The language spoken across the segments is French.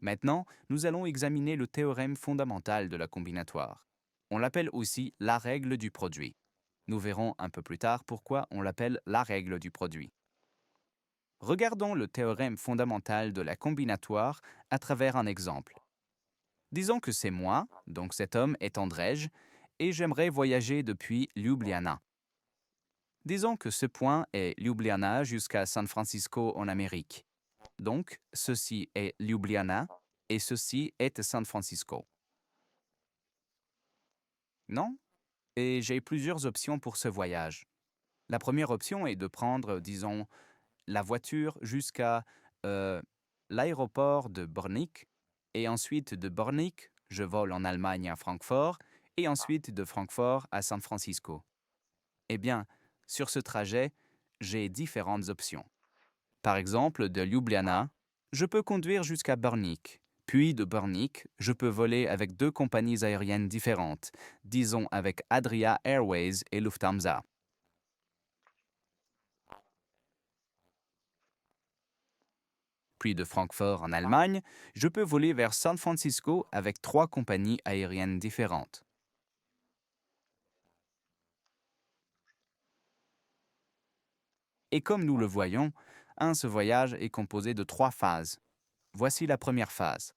Maintenant, nous allons examiner le théorème fondamental de la combinatoire. On l'appelle aussi la règle du produit. Nous verrons un peu plus tard pourquoi on l'appelle la règle du produit. Regardons le théorème fondamental de la combinatoire à travers un exemple. Disons que c'est moi, donc cet homme est Andrej, et j'aimerais voyager depuis Ljubljana. Disons que ce point est Ljubljana jusqu'à San Francisco en Amérique. Donc, ceci est Ljubljana et ceci est San Francisco. Non? Et j'ai plusieurs options pour ce voyage. La première option est de prendre, disons, la voiture jusqu'à euh, l'aéroport de Bornik, et ensuite de Bornik, je vole en Allemagne à Francfort, et ensuite de Francfort à San Francisco. Eh bien, sur ce trajet, j'ai différentes options. Par exemple, de Ljubljana, je peux conduire jusqu'à Bornik. Puis de Bornik, je peux voler avec deux compagnies aériennes différentes, disons avec Adria Airways et Lufthansa. Puis de Francfort en Allemagne, je peux voler vers San Francisco avec trois compagnies aériennes différentes. Et comme nous le voyons, ce voyage est composé de trois phases. Voici la première phase.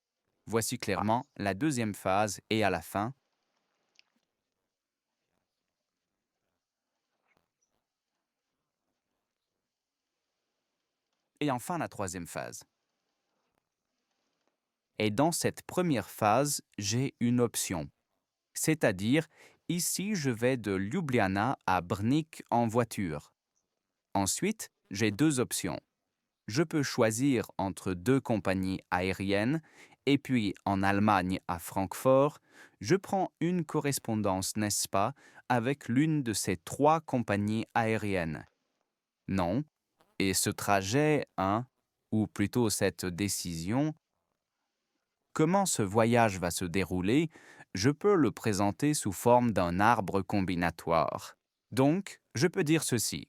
Voici clairement la deuxième phase et à la fin, et enfin la troisième phase. Et dans cette première phase, j'ai une option. C'est-à-dire, ici, je vais de Ljubljana à Brnik en voiture. Ensuite, j'ai deux options. Je peux choisir entre deux compagnies aériennes et puis en Allemagne à Francfort, je prends une correspondance, n'est-ce pas, avec l'une de ces trois compagnies aériennes. Non, et ce trajet, ou plutôt cette décision, comment ce voyage va se dérouler, je peux le présenter sous forme d'un arbre combinatoire. Donc, je peux dire ceci.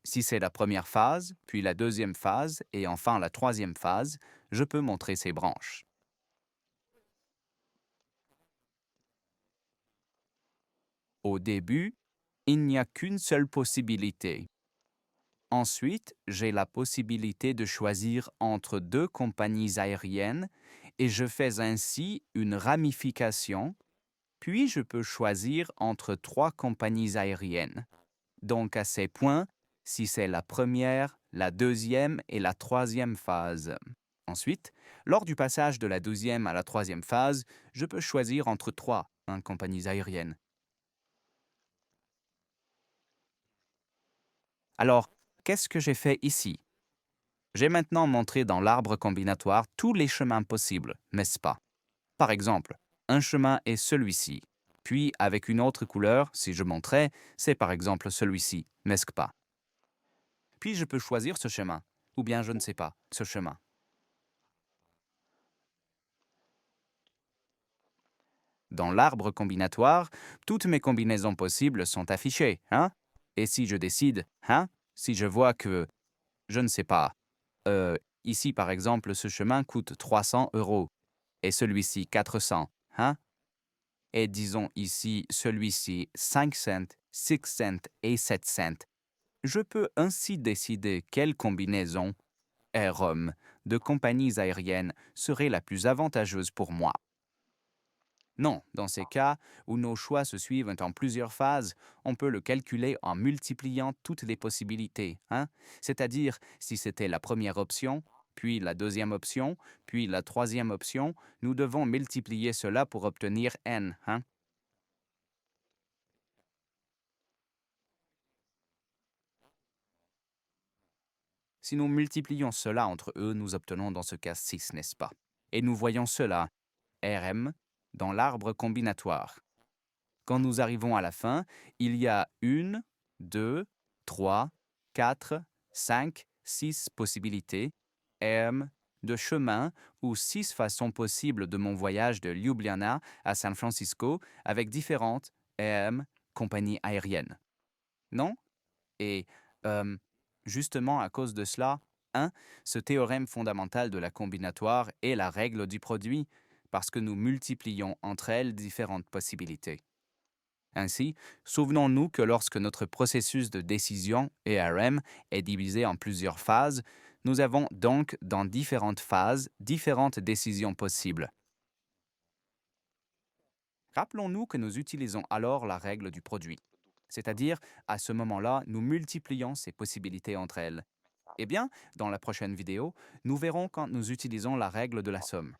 Si c'est la première phase, puis la deuxième phase et enfin la troisième phase, je peux montrer ces branches. Au début, il n'y a qu'une seule possibilité. Ensuite, j'ai la possibilité de choisir entre deux compagnies aériennes et je fais ainsi une ramification, puis je peux choisir entre trois compagnies aériennes. Donc à ces points, si c'est la première, la deuxième et la troisième phase. Ensuite, lors du passage de la deuxième à la troisième phase, je peux choisir entre trois compagnies aériennes. Alors, qu'est-ce que j'ai fait ici? J'ai maintenant montré dans l'arbre combinatoire tous les chemins possibles, n'est-ce pas? Par exemple, un chemin est celui-ci. Puis, avec une autre couleur, si je montrais, c'est par exemple celui-ci, n'est-ce pas? Puis je peux choisir ce chemin, ou bien je ne sais pas, ce chemin. Dans l'arbre combinatoire, toutes mes combinaisons possibles sont affichées, Et si je décide, si je vois que, je ne sais pas, ici par exemple, ce chemin coûte 300 euros et celui-ci 400, Et disons ici celui-ci 5 cents, 6 cents et 7 cents. Je peux ainsi décider quelle combinaison, air-homme, de compagnies aériennes serait la plus avantageuse pour moi. Non, dans ces cas où nos choix se suivent en plusieurs phases, on peut le calculer en multipliant toutes les possibilités. C'est-à-dire, si c'était la première option, puis la deuxième option, puis la troisième option, nous devons multiplier cela pour obtenir n. Si nous multiplions cela entre eux, nous obtenons dans ce cas 6, n'est-ce pas? Et nous voyons cela, Rm, dans l'arbre combinatoire. Quand nous arrivons à la fin, il y a 1, 2, 3, 4, 5, 6 possibilités, de chemin ou 6 façons possibles de mon voyage de Ljubljana à San Francisco avec différentes compagnies aériennes. Non? Et justement à cause de cela, 1. Ce théorème fondamental de la combinatoire est la règle du produit, parce que nous multiplions entre elles différentes possibilités. Ainsi, souvenons-nous que lorsque notre processus de décision, ERM, est divisé en plusieurs phases, nous avons donc dans différentes phases différentes décisions possibles. Rappelons-nous que nous utilisons alors la règle du produit. C'est-à-dire, à ce moment-là, nous multiplions ces possibilités entre elles. Eh bien, dans la prochaine vidéo, nous verrons quand nous utilisons la règle de la somme.